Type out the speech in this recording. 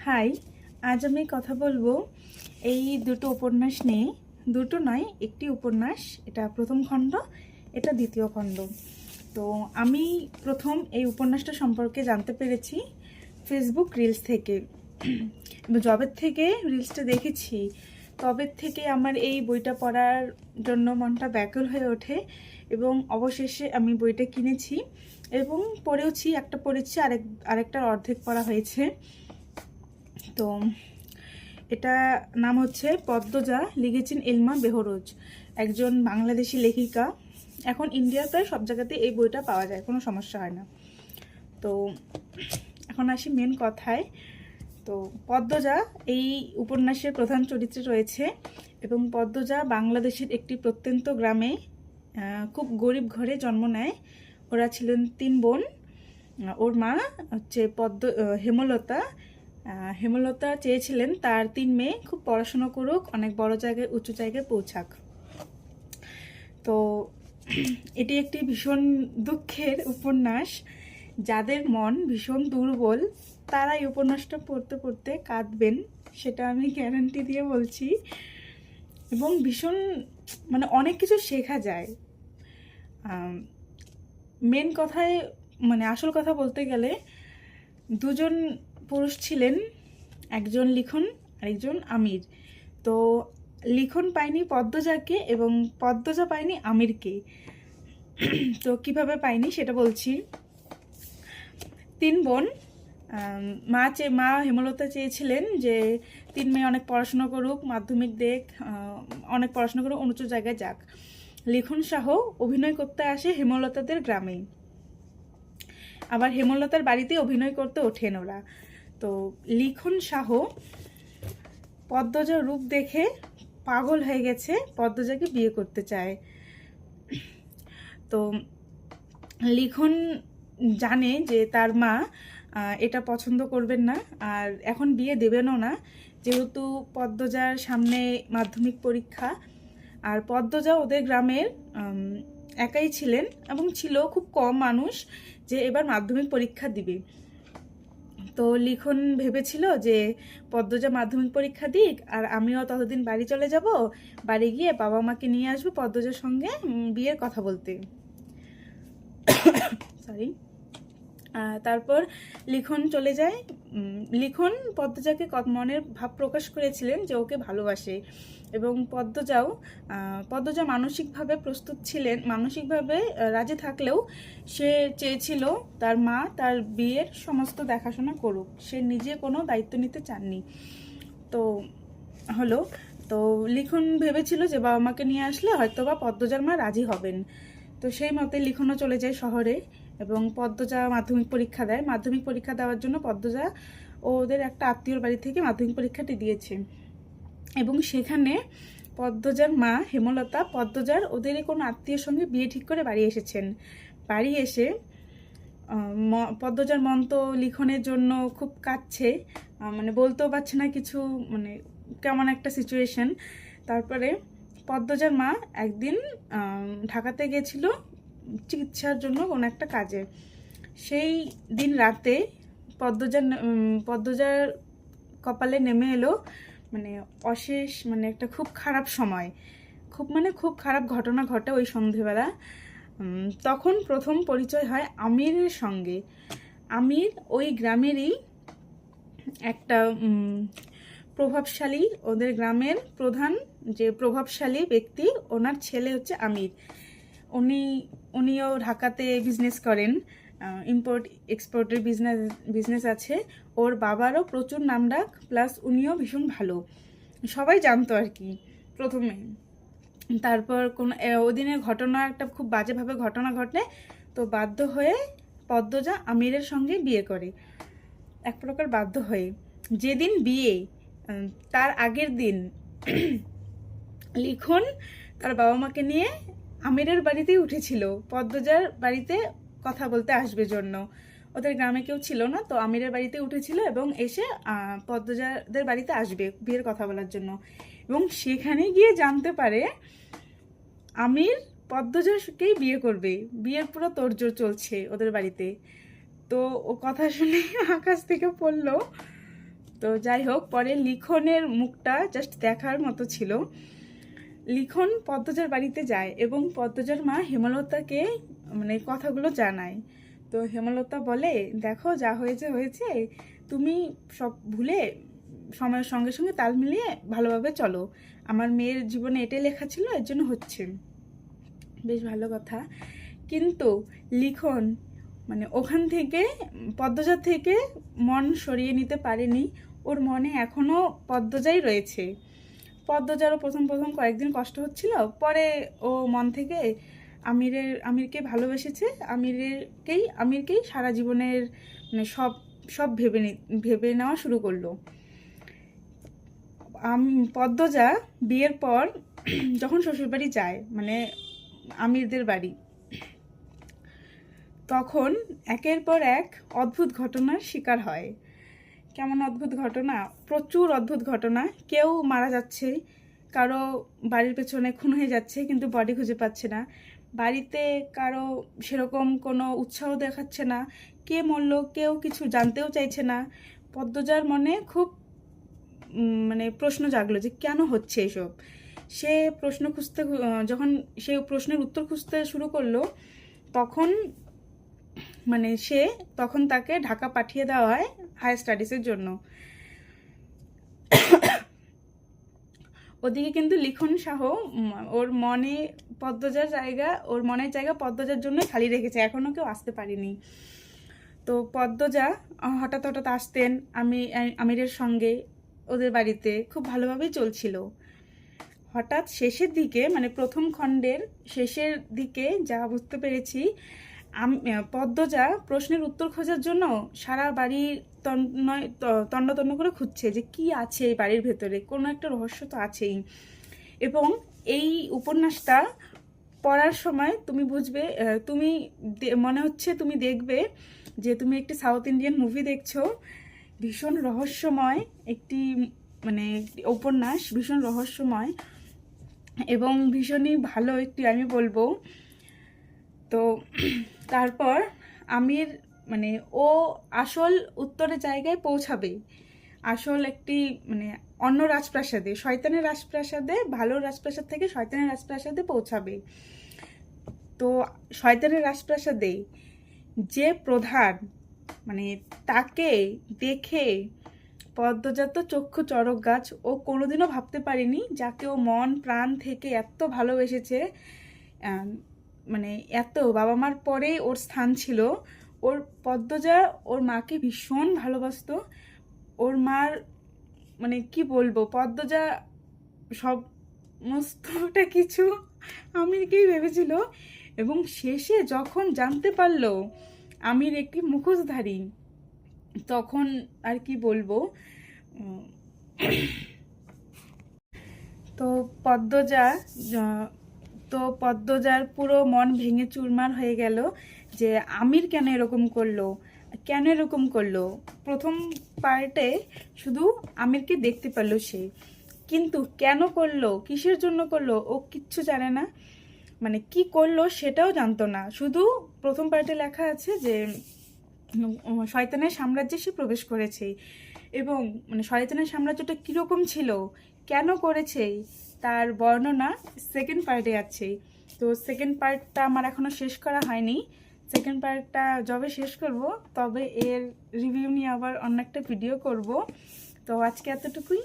High, আজ আমি কথা বলবো এই দুটো উপন্যাস নিয়ে। দুটো নয়, একটি উপন্যাস। এটা প্রথম খণ্ড, এটা দ্বিতীয় খণ্ড। তো আমি প্রথম এই উপন্যাসটা সম্পর্কে জানতে পেরেছি ফেসবুক রিলস থেকে। যবের থেকে রিলসটা দেখেছি তবের থেকে আমার এই বইটা পড়ার জন্য মনটা ব্যাকুল হয়ে ওঠে এবং অবশেষে আমি বইটা কিনেছি এবং পড়েওছি। একটা পড়েছি, আরেকটার অর্ধেক পড়া হয়েছে। তো এটা নাম হচ্ছে পদ্মজা, লিখেছেন ইলমা বেহরোজ, একজন বাংলাদেশি লেখিকা। এখন ইন্ডিয়ার প্রায় সব জায়গাতে এই বইটা পাওয়া যায়, কোনো সমস্যা হয় না। তো এখন আসি মেন কথায়। তো পদ্মজা এই উপন্যাসের প্রধান চরিত্রে রয়েছে এবং পদ্মজা বাংলাদেশের একটি প্রত্যন্ত গ্রামে খুব গরিব ঘরে জন্ম নেয়। ওরা ছিলেন 3 বোন। ওর মা হচ্ছে হেমলতা। হেমলতা চেয়েছিলেন তার 3 মেয়ে খুব পড়াশোনা করুক, অনেক বড় জায়গায়, উঁচু জায়গায় পৌঁছাক। তো এটি একটি ভীষণ দুঃখের উপন্যাস। যাদের মন ভীষণ দুর্বল তারা এই উপন্যাসটা পড়তে পড়তে কাঁদবেন, সেটা আমি গ্যারান্টি দিয়ে বলছি। এবং ভীষণ অনেক কিছু শেখা যায়। মেন কথায় আসল কথা বলতে গেলে দুজন পুরুষ ছিলেন, একজন লিখন আরেকজন আমির। তো লিখন পায়নি পদ্মজাকে এবং পদ্মজা পায়নি আমিরকে। তো কিভাবে পায়নি সেটা বলছি। 3 বোন। মা হেমলতা চেয়েছিলেন যে 3 মেয়ে অনেক পড়াশোনা করুক, মাধ্যমিক দেখ, অনেক পড়াশোনা করুক, উঁচু জায়গায় যাক। লিখন শাহ অভিনয় করতে আসে হেমলতাদের গ্রামে, আবার হেমলতার বাড়িতে অভিনয় করতে ওঠেন ওরা। তো লিখন শাহ পদ্মজার রূপ দেখে পাগল হয়ে গেছে, পদ্মজাকে বিয়ে করতে চায়। তো লিখন জানে যে তার মা এটা পছন্দ করবেন না আর এখন বিয়ে দেবেনও না, যেহেতু পদ্মজার সামনে মাধ্যমিক পরীক্ষা। আর পদ্মজা ওদের গ্রামের একাই ছিলেন এবং ছিল খুব কম মানুষ যে এবার মাধ্যমিক পরীক্ষা দিবে। তো লিখন ভেবেছিল যে পদ্মজা মাধ্যমিক পরীক্ষা দিক আর আমিও ততদিন বাড়ি চলে যাব, বাড়ি গিয়ে বাবা মাকে নিয়ে আসবো পদ্মজার সঙ্গে বিয়ের কথা বলতে। সরি। তারপর লিখন চলে যায়। লিখন পদ্মজাকে মনের ভাব প্রকাশ করেছিলেন যে ওকে ভালোবাসে এবং পদ্মজা মানসিকভাবে প্রস্তুত ছিলেন, মানসিকভাবে রাজি থাকলেও সে চেয়েছিল তার মা তার বিয়ের সমস্ত দেখাশোনা করুক, সে নিজে কোনো দায়িত্ব নিতে চাননি। তো হলো, তো লিখন ভেবেছিল যে বাবা মাকে নিয়ে আসলে হয়তো বা পদ্মজার মা রাজি হবেন। তো সেই মতে লিখনও চলে যায় শহরে এবং পদ্মজা মাধ্যমিক পরীক্ষা দেয়। মাধ্যমিক পরীক্ষা দেওয়ার জন্য পদ্মজা ওদের একটা আত্মীয়র বাড়ি থেকে মাধ্যমিক পরীক্ষাটি দিয়েছে এবং সেখানে পদ্মজার মা হেমলতা পদ্মজার ওদেরই কোনো আত্মীয়ের সঙ্গে বিয়ে ঠিক করে বাড়ি এসেছেন। বাড়ি এসে পদ্মজার মন তো লিখনের জন্য খুব কাঁদছে, বলতেও পারছে না কিছু, কেমন একটা সিচুয়েশন। তারপরে পদ্মজার মা একদিন ঢাকাতে গেছিল চিকিৎসার জন্য কোনো একটা কাজে। সেই দিন রাতে পদ্মজার কপালে নেমে এলো অশেষ একটা খুব খারাপ সময়, খুব খারাপ ঘটনা ঘটে ওই সন্ধেবেলা। তখন প্রথম পরিচয় হয় আমিরের সঙ্গে। আমির ওই গ্রামেরই একটা প্রভাবশালী, ওদের গ্রামের প্রধান যে প্রভাবশালী ব্যক্তি, ওনার ছেলে হচ্ছে আমির। উনিও ঢাকাতে বিজনেস করেন, ইম্পোর্ট এক্সপোর্টের বিজনেস আছে। ওর বাবারও প্রচুর নামডাক, প্লাস উনিও ভীষণ ভালো, সবাই জানতো আর কি প্রথমে। তারপর ওদিনের ঘটনা একটা খুব বাজেভাবে ঘটনা ঘটে, তো বাধ্য হয়ে পদ্মজা আমিরের সঙ্গে বিয়ে করে, এক প্রকার বাধ্য হয়ে। যেদিন বিয়ে তার আগের দিন লিখন তার বাবা মাকে নিয়ে আমিরের বাড়িতেই উঠেছিল পদ্মজার বাড়িতে কথা বলতে আসবে জন্য। ওদের গ্রামে কেউ ছিল না, তো আমিরের বাড়িতে উঠেছিল এবং এসে পদ্মজাদের বাড়িতে আসবে বিয়ের কথা বলার জন্য। এবং সেখানে গিয়ে জানতে পারে আমির পদ্মজাকেই বিয়ে করবে। বিয়ের পুরো তোড়জোড় চলছে ওদের বাড়িতে। তো ও কথা শুনে আকাশ থেকে পড়লো। তো যাই হোক, পরে লিখনের মুখটা জাস্ট দেখার মতো ছিল। লিখন পদ্মজার বাড়িতে যায় এবং পদ্মজার মা হেমলতাকে মানে কথাগুলো জানায়। তো হেমলতা বলে, দেখো যা হয়েছে হয়েছে, তুমি সব ভুলে সময়ের সঙ্গে সঙ্গে তাল মিলিয়ে ভালোভাবে চলো। আমার মেয়ের জীবনে এটাই লেখা ছিল, এর জন্য হচ্ছে। বেশ ভালো কথা। কিন্তু লিখন মানে ওখান থেকে পদ্মজার থেকে মন সরিয়ে নিতে পারেনি। ওর মনে এখনও পদ্মজাই রয়েছে। পদ্মজারও প্রথম প্রথম কয়েকদিন কষ্ট হচ্ছিল, পরে ও মন থেকে আমিরকে ভালোবেসেছে। আমিরকেই সারা জীবনের মানে সব সব ভেবে নেওয়া শুরু করলো। পদ্মজা বিয়ের পর যখন শ্বশুরবাড়ি যায়, মানে আমিরদের বাড়ি, তখন একের পর এক অদ্ভুত ঘটনার শিকার হয়। কেমন অদ্ভুত ঘটনা? প্রচুর অদ্ভুত ঘটনা। কেউ মারা যাচ্ছে, কারো বাড়ির পেছনে খুন হয়ে যাচ্ছে কিন্তু বডি খুঁজে পাচ্ছে না, বাড়িতে কারো সেরকম কোনো উৎসাহ দেখাচ্ছে না, কে মরল কেউ কিছু জানতেও চাইছে না। পদ্মজার মনে খুব মানে প্রশ্ন জাগলো যে কেন হচ্ছে এসব। সে যখন সে প্রশ্নের উত্তর খুঁজতে শুরু করলো, তখন তাকে ঢাকা পাঠিয়ে দেওয়া হয় হায়ার স্টাডিজের জন্য। ওদিকে কিন্তু লিখন শাহ ওর মনের জায়গা পদ্মজার জন্য খালি রেখেছে, এখনো কেউ আসতে পারেনি। তো পদ্মজা হঠাৎ হঠাৎ আসতেন আমিরের সঙ্গে, ওদের বাড়িতে খুব ভালোভাবেই চলছিল। হঠাৎ শেষের দিকে, মানে প্রথম খণ্ডের শেষের দিকে যা বুঝতে পেরেছি, পদ্মজা প্রশ্নের উত্তর খোঁজার জন্য সারা বাড়ি তন্ন করে খুঁজছে যে কি আছে এই বাড়ির ভেতরে, কোনো একটা রহস্য তো আছেই। এবং এই উপন্যাসটা পড়ার সময় তুমি বুঝবে, মনে হচ্ছে তুমি দেখবে যে তুমি একটি সাউথ ইন্ডিয়ান মুভি দেখছো। ভীষণ রহস্যময় একটি মানে উপন্যাস, ভীষণ রহস্যময় এবং ভীষণই ভালো একটি, আমি বলবো। তো তারপর আমির মানে ও আসল উত্তরের জায়গায় পৌঁছাবে, আসল একটি মানে অন্য রাজপ্রাসাদে, শয়তানের রাজপ্রাসাদে, ভালো রাজপ্রাসাদ থেকে শয়তানের রাজপ্রাসাদে পৌঁছাবে। তো শয়তানের রাজপ্রাসাদে যে প্রধান, মানে তাকে দেখে পদ্মজাত চক্ষু চড়ক গাছ। ও কোনোদিনও ভাবতে পারেনি যাকে ও মন প্রাণ থেকে এত ভালোবেসেছে, মানে এত বাবা মার পরেই ওর স্থান ছিল। পদ্মজা ওর মাকে ভীষণ ভালোবাসতো। ওর মার মানে কি বলবো, পদ্মজা সমস্তটা কিছু আমিরকেই ভেবেছিল। এবং শেষে যখন জানতে পারলো আমির একটি মুখোশধারী, তখন আর কি বলবো। তো পদ্মজার পুরো মন ভেঙে চুরমার হয়ে গেল যে আমির কেন এরকম করলো। প্রথম পার্টে শুধু আমিরকে দেখতে পারলো সে, কিন্তু কেন করলো, কিসের জন্য করলো, ও কিচ্ছু জানে না। মানে কি করলো সেটাও জানতো না। শুধু প্রথম পার্টে লেখা আছে যে শয়তানের সাম্রাজ্যে সে প্রবেশ করেছে, এবং মানে শয়তানের সাম্রাজ্যটা কীরকম ছিল, কেন করেছে, তার বর্ণনা সেকেন্ড পার্টে আছে। তো সেকেন্ড পার্টটা আমার এখনও শেষ করা হয়নি। সেকেন্ড পার্টটা যবে শেষ করব তবে এর রিভিউ নিয়ে আবার অন্য একটা ভিডিও করব। তো আজকে এতটুকুই।